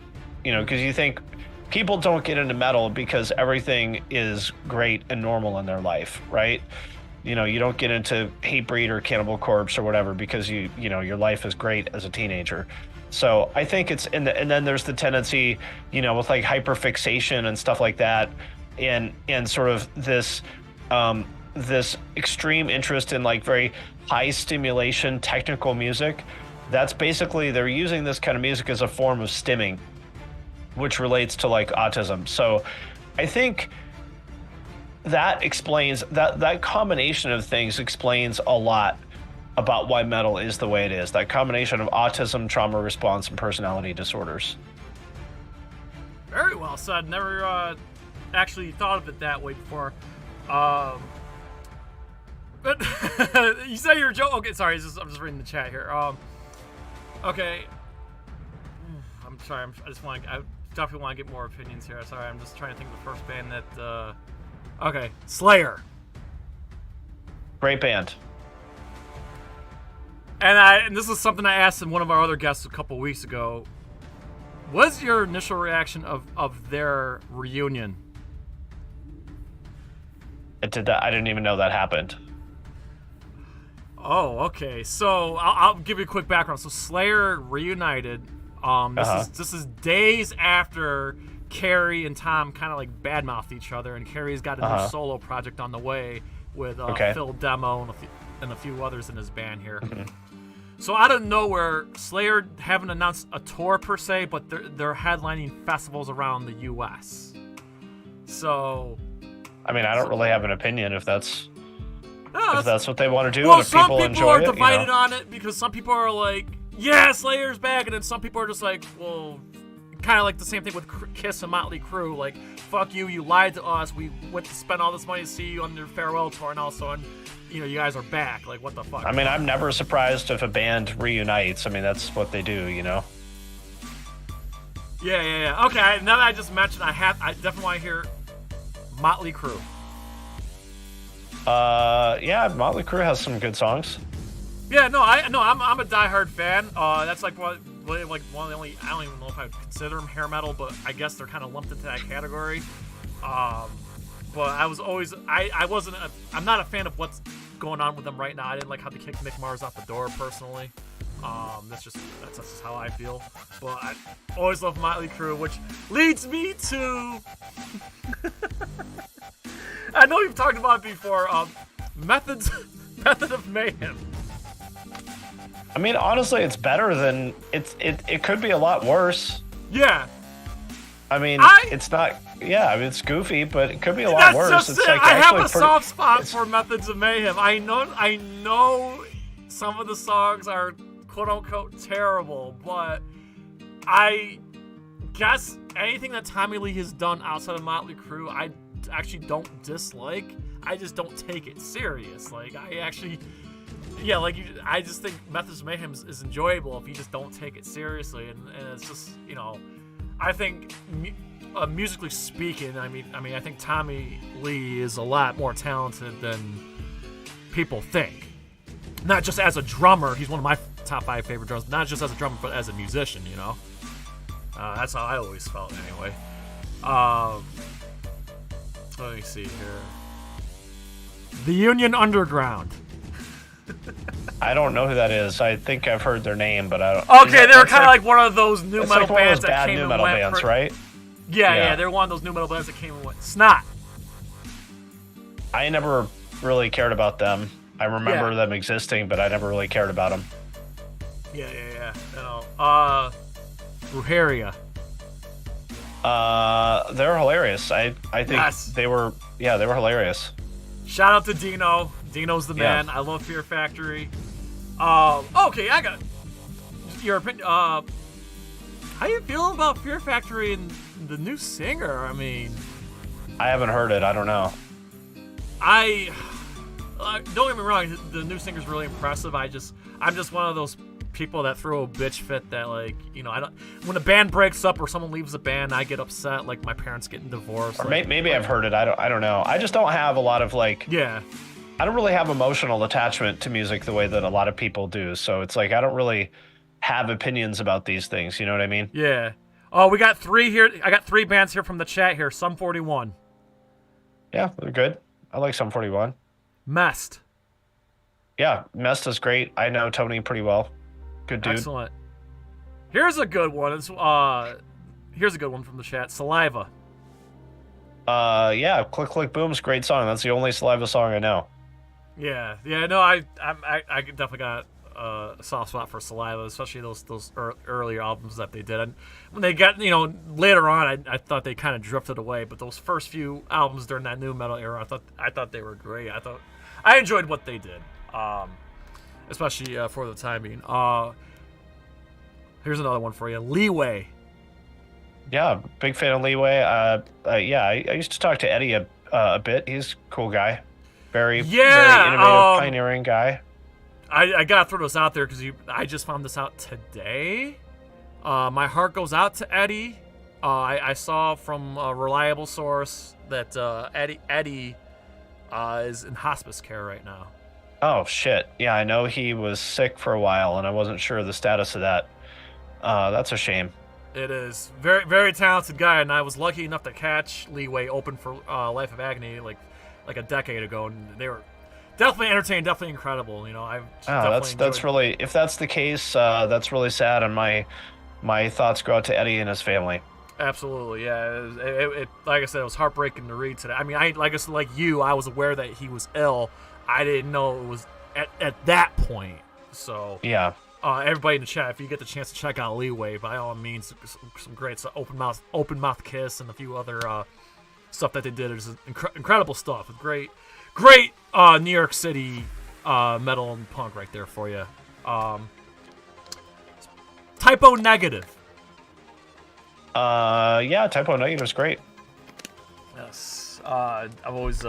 Because you think people don't get into metal because everything is great and normal in their life, right? You don't get into Hatebreed or Cannibal Corpse or whatever because your life is great as a teenager. So I think it's and then there's the tendency, with like hyperfixation and stuff like that, and sort of this extreme interest in like very high stimulation technical music. That's basically, they're using this kind of music as a form of stimming, which relates to like autism. So I think that explains that combination of things explains a lot about why metal is the way it is. That combination of autism, trauma response, and personality disorders. Very well said. Never actually thought of it that way before. But you say you're joking. Okay, sorry. I'm just reading the chat here. Okay. I'm sorry. I definitely want to get more opinions here. Sorry. I'm just trying to think of the first band that. Okay, Slayer. Great band. And this is something I asked one of our other guests a couple weeks ago. What's your initial reaction of their reunion? I didn't even know that happened. Oh, okay. So I'll give you a quick background. So Slayer reunited. This is days after Carrie and Tom kind of like badmouthed each other, and Carrie's got a new solo project on the way, with Okay. Phil Demo and a few others in his band here. Mhm. So out of nowhere, Slayer haven't announced a tour per se, but they're headlining festivals around the U.S. So, I mean, I don't really have an opinion if that's no, if that's what they want to do, well, and if some people people enjoy are it. divided on it because some people are like, "Yeah, Slayer's back," and then some people are just like, "Well." Kind of like the same thing with Kiss and Motley Crue. Like, fuck you, you lied to us. We went to spend all this money to see you on your farewell tour, and also, and you guys are back. Like, what the fuck? I mean, I'm never surprised if a band reunites. I mean, that's what they do, Yeah. Okay, now that I just mentioned, I definitely want to hear Motley Crue. Yeah, Motley Crue has some good songs. Yeah, I'm a diehard fan. That's like one of the only, I don't even know if I would consider them hair metal, but I guess they're kind of lumped into that category. But I was always, I'm not a fan of what's going on with them right now. I didn't like how they kicked Mick Mars off the door personally. That's just how I feel. But I always love Motley Crue, which leads me to, I know you've talked about it before, Method of Mayhem. I mean, honestly, it's better than it could be a lot worse. Yeah. I mean, it's not. Yeah, I mean, it's goofy, but it could be a lot That's worse. Just It's it. like I have actually a soft spot for Methods of Mayhem. I know some of the songs are quote unquote terrible, but I guess anything that Tommy Lee has done outside of Motley Crue, I actually don't dislike. I just don't take it serious. Like, I actually. Yeah, I just think Methods of Mayhem is enjoyable if you just don't take it seriously, and it's just, I think musically speaking, I mean, I think Tommy Lee is a lot more talented than people think. Not just as a drummer, he's one of my top 5 favorite drummers. Not just as a drummer, but as a musician, That's how I always felt anyway. Let me see here. The Union Underground. I don't know who that is. I think I've heard their name, but I don't. Okay, they're kind of like one of those new metal bands that came and went. Bands, right? Yeah, they're one of those new metal bands that came and went. Snot. I never really cared about them. I remember them existing, but I never really cared about them. Yeah. Ruheria. They're hilarious. I think they were hilarious. Shout out to Dino. Dino's the man. I love Fear Factory. Okay, I got your opinion. How you feeling about Fear Factory and the new singer? I mean, I haven't heard it. I don't know. Don't get me wrong. The new singer's really impressive. I'm just one of those people that throw a bitch fit that, like, I don't. When a band breaks up or someone leaves a band, I get upset. Like my parents getting divorced. Or maybe I've heard it. I don't know. I just don't have a lot of like. Yeah. I don't really have emotional attachment to music the way that a lot of people do. So it's like I don't really have opinions about these things. You know what I mean? Yeah. Oh, we got 3 here. I got 3 bands here from the chat here. Sum 41. Yeah, they're good. I like Sum 41. Mest. Yeah, Mest is great. I know Tony pretty well. Good dude. Excellent. Here's a good one. Here's a good one from the chat. Saliva. Yeah, Click Click Boom's a great song. That's the only Saliva song I know. Yeah. No, I definitely got a soft spot for Saliva, especially those earlier albums that they did. And when they got, later on, I thought they kind of drifted away. But those first few albums during that new metal era, I thought they were great. I enjoyed what they did, especially for the timing. Here's another one for you. Leeway. Yeah, big fan of Leeway. I used to talk to Eddie a bit. He's a cool guy. Very innovative, pioneering guy. I gotta throw this out there because I just found this out today. My heart goes out to Eddie. I saw from a reliable source that Eddie is in hospice care right now. Oh shit! Yeah, I know he was sick for a while, and I wasn't sure of the status of that. That's a shame. It is. Very, very talented guy, and I was lucky enough to catch Leeway open for Life of Agony like a decade ago, and they were definitely entertaining, definitely incredible. That's really, if that's the case, that's really sad, and my thoughts go out to Eddie and his family. Absolutely, yeah. It like I said, it was heartbreaking to read today. I mean, I was aware that he was ill. I didn't know it was at that point. So yeah. Everybody in the chat, if you get the chance to check out Leeway, by all means, some great stuff. Open Mouth Kiss, and a few other stuff that they did. It's incredible stuff. Great New York City metal and punk right there for you. Typo Negative. Yeah, Typo Negative is great. Yes, I've always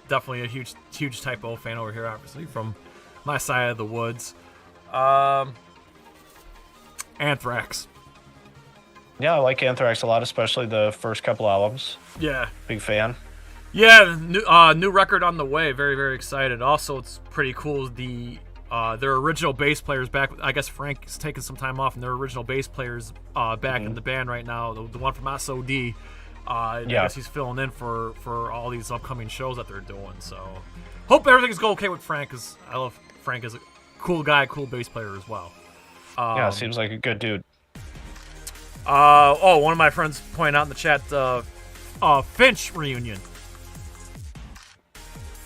definitely a huge Typo fan over here, obviously from my side of the woods. Anthrax. Yeah, I like Anthrax a lot, especially the first couple albums. Yeah, big fan. Yeah, new record on the way. Very, very excited. Also, it's pretty cool. Their original bass players back. I guess Frank is taking some time off, and their original bass players back in the band right now. The one from SOD. I guess he's filling in for all these upcoming shows that they're doing. So, hope everything's going okay with Frank, because I love Frank as a cool guy, cool bass player as well. Yeah, seems like a good dude. One of my friends pointed out in the chat, Finch reunion.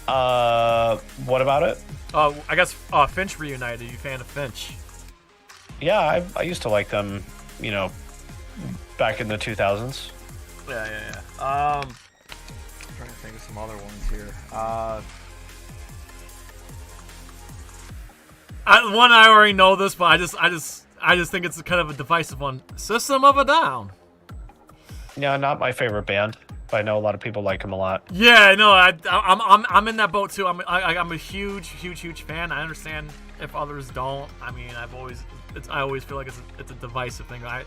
What about it? I guess Finch reunited. Are you a fan of Finch? Yeah, I used to like them, back in the 2000s. Yeah. I'm trying to think of some other ones here. I already know this, but I just think it's kind of a divisive one. System of a Down. Yeah, not my favorite band, but I know a lot of people like them a lot. Yeah, no, I'm in that boat too. I'm a huge fan. I understand if others don't. I mean, I always feel like it's a divisive thing. I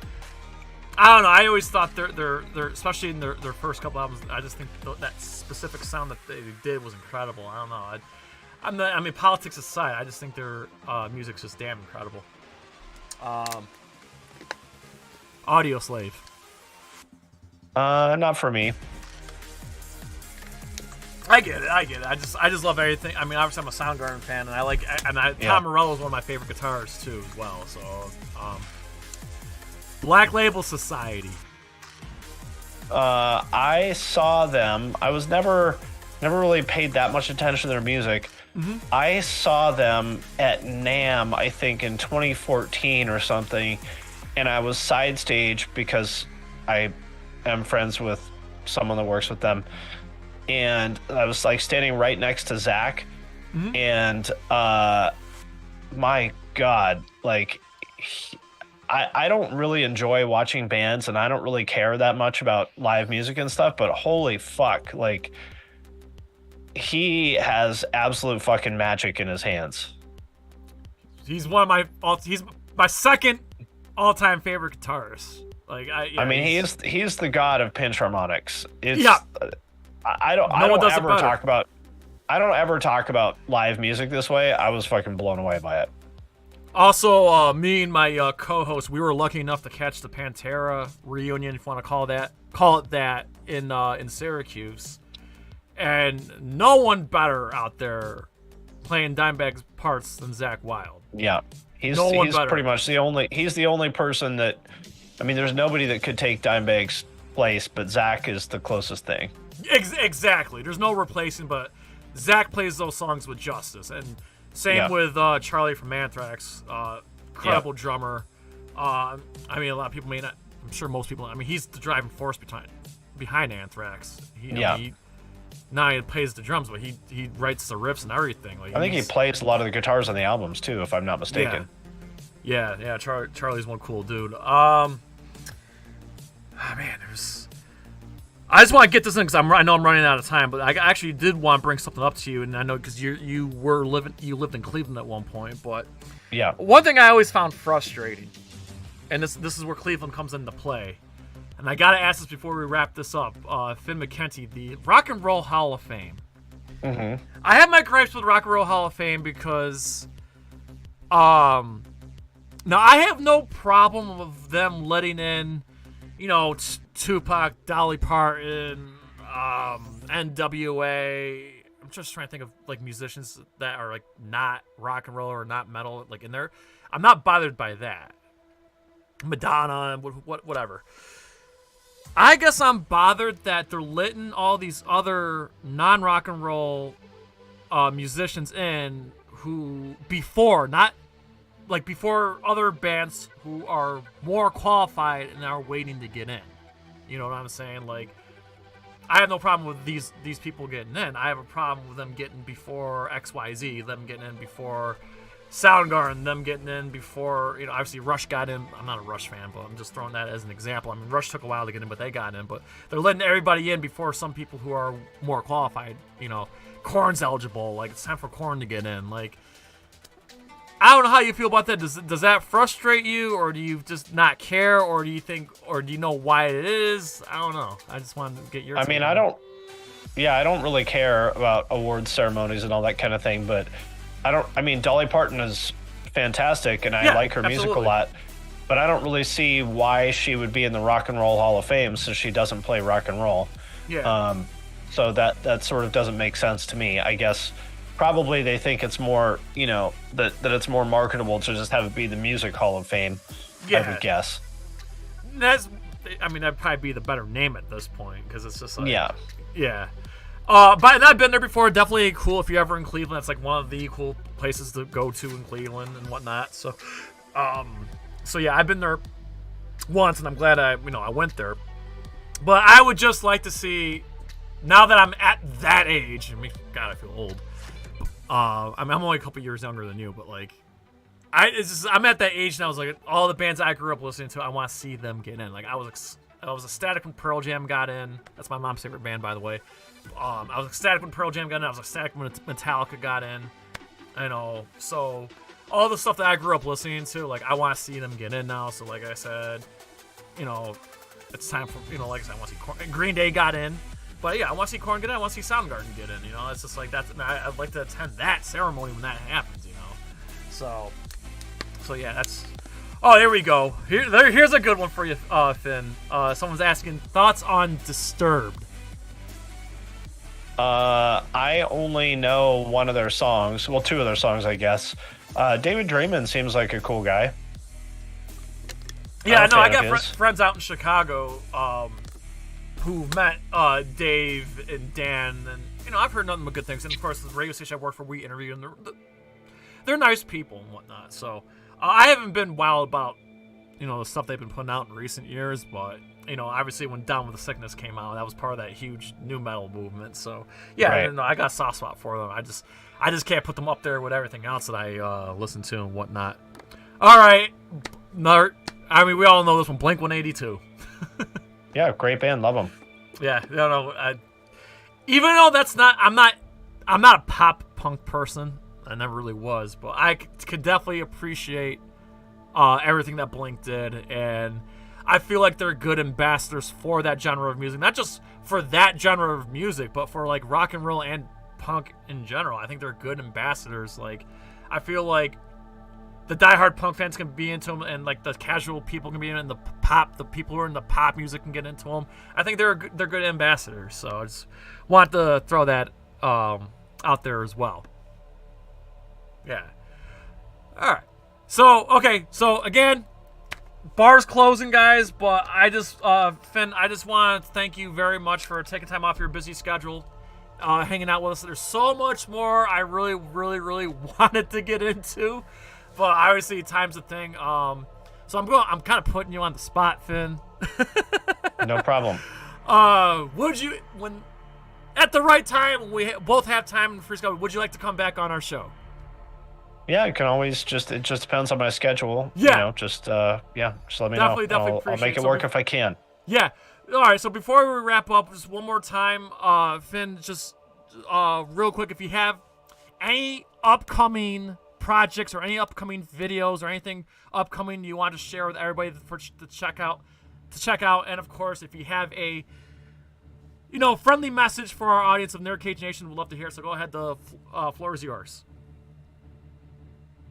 don't know. I always thought they're especially in their first couple albums. I just think that specific sound that they did was incredible. I don't know. I mean, politics aside, I just think their music's just damn incredible. Audio Slave. Not for me. I get it. I just love everything. I mean, obviously I'm a Soundgarden fan, and Tom Morello is one of my favorite guitarists too, as well. So, Black Label Society. I saw them. I was never really paid that much attention to their music. Mm-hmm. I saw them at NAMM, I think in 2014 or something, and I was side stage because I am friends with someone that works with them, and I was like standing right next to Zach, and my God, like I don't really enjoy watching bands, and I don't really care that much about live music and stuff, but holy fuck, like he has absolute fucking magic in his hands. He's my second all-time favorite guitarist. Like I mean, he's the god of pinch harmonics. I don't ever talk about live music this way. I was fucking blown away by it. Also, me and my co-host, we were lucky enough to catch the Pantera reunion, if you want to call it that, in Syracuse. And no one better out there playing Dimebag's parts than Zakk Wylde. Yeah, he's pretty much the only person that, I mean, there's nobody that could take Dimebag's place, but Zakk is the closest thing. Exactly. There's no replacing, but Zakk plays those songs with justice. And same with Charlie from Anthrax, incredible drummer. I mean, a lot of people may not, I'm sure most people, I mean, he's the driving force behind Anthrax. He not only plays the drums, but he writes the riffs and everything. Like, I think he plays a lot of the guitars on the albums too, if I'm not mistaken. Yeah. Charlie's one cool dude. I just want to get this in because I know I'm running out of time, but I actually did want to bring something up to you, and I know because you lived in Cleveland at one point, but one thing I always found frustrating, and this is where Cleveland comes into play. And I gotta ask this before we wrap this up. Finn McKenty, the Rock and Roll Hall of Fame. Mm-hmm. I have my gripes with Rock and Roll Hall of Fame because, now I have no problem with them letting in, Tupac, Dolly Parton, NWA. I'm just trying to think of like musicians that are like not rock and roll or not metal, like in there. I'm not bothered by that. Madonna, whatever. I guess I'm bothered that they're letting all these other non-rock and roll musicians in who before other bands who are more qualified and are waiting to get in. You know what I'm saying? Like, I have no problem with these people getting in. I have a problem with them getting before XYZ, them getting in before Soundgarden, them getting in before, obviously Rush got in. I'm not a Rush fan, but I'm just throwing that as an example. I mean, Rush took a while to get in, but they got in. But they're letting everybody in before some people who are more qualified. Korn's eligible. Like, it's time for Korn to get in. Like, I don't know how you feel about that. Does that frustrate you, or do you just not care, or do you know why it is? I don't know. I just wanted to get your. I mean, I don't really care about award ceremonies and all that kind of thing, but Dolly Parton is fantastic, and I like her music a lot, but I don't really see why she would be in the Rock and Roll Hall of Fame since she doesn't play rock and roll. Yeah. So that sort of doesn't make sense to me. I guess probably they think it's more, that it's more marketable to just have it be the Music Hall of Fame. Yeah. I would guess. That'd probably be the better name at this point, because it's just like, yeah. But I've been there before. Definitely cool if you're ever in Cleveland. It's like one of the cool places to go to in Cleveland and whatnot. So, yeah, I've been there once, and I'm glad I went there. But I would just like to see, now that I'm at that age, God, I feel old. I'm only a couple years younger than you, but like, I'm at that age now. I was like, all the bands I grew up listening to, I want to see them get in. Like, I was ecstatic when Pearl Jam got in. That's my mom's favorite band, by the way. I was ecstatic when Pearl Jam got in. I was ecstatic when Metallica got in. So all the stuff that I grew up listening to, like, I want to see them get in now. So like I said, it's time for, like I said, I want to see Korn. Green Day got in. But yeah, I want to see Korn get in. I want to see Soundgarden get in. It's just like I'd like to attend that ceremony when that happens. So yeah, that's. Oh, there we go. Here's a good one for you, Finn. Someone's asking thoughts on Disturbed. I only know one of their songs. Well, two of their songs, I guess. David Draymond seems like a cool guy. Yeah, no, I got friends out in Chicago who met Dave and Dan, and I've heard nothing but good things. And of course, the radio station I work for, we interview, and they're nice people and whatnot. So I haven't been wild about the stuff they've been putting out in recent years, but obviously when Down with the Sickness came out, that was part of that huge new metal movement. So yeah, right. I got a soft spot for them. I just can't put them up there with everything else that I listen to and whatnot. All right, we all know this one, Blink-182. Yeah, great band, love them. Yeah, even though I'm not a pop punk person. I never really was, but I could definitely appreciate everything that Blink did, and I feel like they're good ambassadors for that genre of music. Not just for that genre of music, but for like rock and roll and punk in general. I think they're good ambassadors. Like, I feel like the diehard punk fans can be into them, and like the casual people can be in the people who are in the pop music can get into them. I think they're good ambassadors. So I just want to throw that out there as well. Yeah. All right. So again, bar's closing, guys, but I just, Finn, I just want to thank you very much for taking time off your busy schedule, hanging out with us. There's so much more I really, really, really wanted to get into, but obviously time's a thing. So I'm kind of putting you on the spot, Finn. No problem. Would you, when at the right time, when we both have time and free schedule, would you like to come back on our show? Yeah, it can always it just depends on my schedule. Yeah. Just let me know. Definitely I'll make it work if I can. Yeah. All right, so before we wrap up, just one more time, Finn, just real quick, if you have any upcoming projects or any upcoming videos or anything upcoming you want to share with everybody to check out, and of course, if you have a friendly message for our audience of NerdCage Nation, we'd love to hear it, so go ahead, the floor is yours.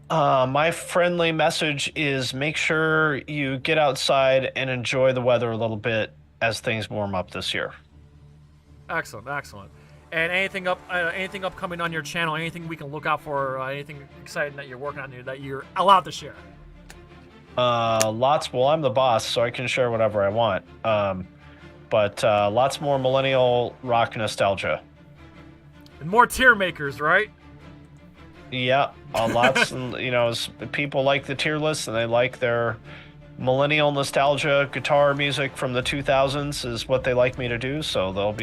My friendly message is make sure you get outside and enjoy the weather a little bit as things warm up this year. Excellent. And anything upcoming on your channel, anything we can look out for, anything exciting that you're working on that you're allowed to share? Lots. Well, I'm the boss, so I can share whatever I want. but lots more millennial rock nostalgia. And more tier makers, right? Yeah, lots. People like the tier list, and they like their millennial nostalgia guitar music from the 2000s is what they like me to do. So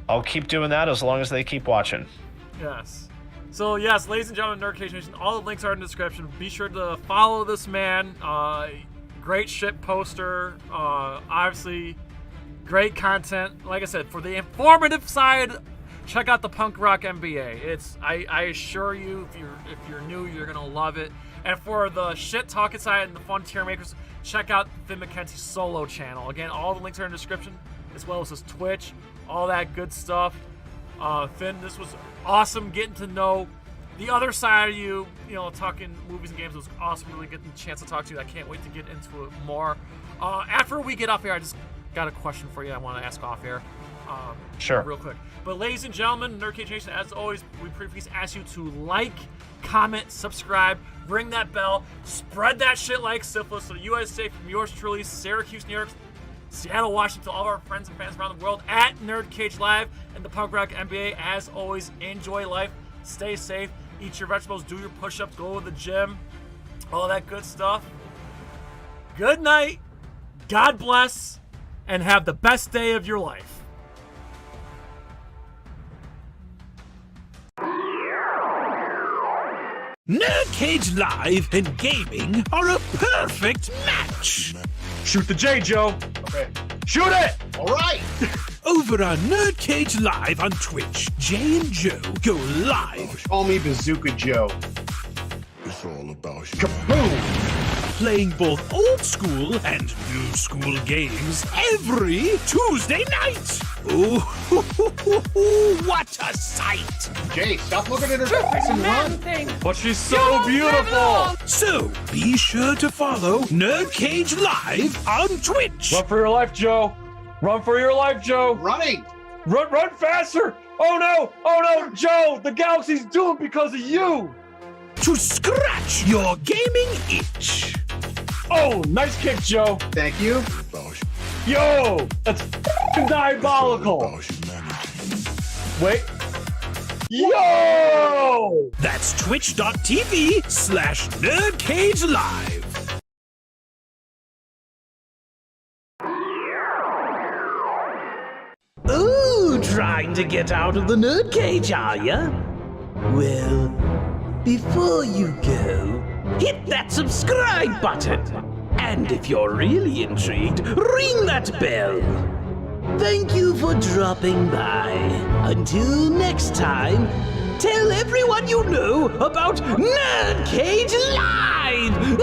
I'll keep doing that as long as they keep watching. Yes. So yes, ladies and gentlemen, NerdCage Nation, all the links are in the description. Be sure to follow this man. Great shit poster. Obviously, great content. Like I said, for the informative side, check out the Punk Rock MBA. I assure you, if you're new, you're gonna love it. And for the shit talking side and the fun tier makers, check out Finn McKenty's solo channel. Again, all the links are in the description, as well as his Twitch, all that good stuff. Finn, this was awesome getting to know the other side of you. Talking movies and games. It was awesome really getting the chance to talk to you. I can't wait to get into it more. After we get off here, I just got a question for you I want to ask off here. Sure. Real quick. But ladies and gentlemen, NerdCage Nation, as always, we please ask you to like, comment, subscribe, ring that bell, spread that shit like syphilis so the U.S. safe from yours truly, Syracuse, New York, Seattle, Washington, all of our friends and fans around the world at NerdCage Live and the Punk Rock MBA. As always, enjoy life, stay safe, eat your vegetables, do your push-ups, go to the gym, all that good stuff. Good night, God bless, and have the best day of your life. NerdCage Live and gaming are a perfect match. Shoot the J, Joe. Okay. Shoot it! All right. Over on NerdCage Live on Twitch, Jay and Joe go live. Call me Bazooka Joe. It's all about you. Kaboom! Playing both old school and new school games every Tuesday night. Ooh, what a sight! Jay, stop looking at her face and run. But she's so beautiful. So be sure to follow NerdCage Live on Twitch. Run for your life, Joe. Run for your life, Joe. Running. Run faster. Oh no, Joe. The galaxy's doomed because of you. To scratch your gaming itch. Oh, nice kick, Joe. Thank you. Yo, that's diabolical. Wait. Yo! That's twitch.tv/NerdCage Live. Ooh, trying to get out of the nerd cage, are ya? Well, before you go, hit that subscribe button. And if you're really intrigued, ring that bell. Thank you for dropping by. Until next time, tell everyone you know about NerdCage Live!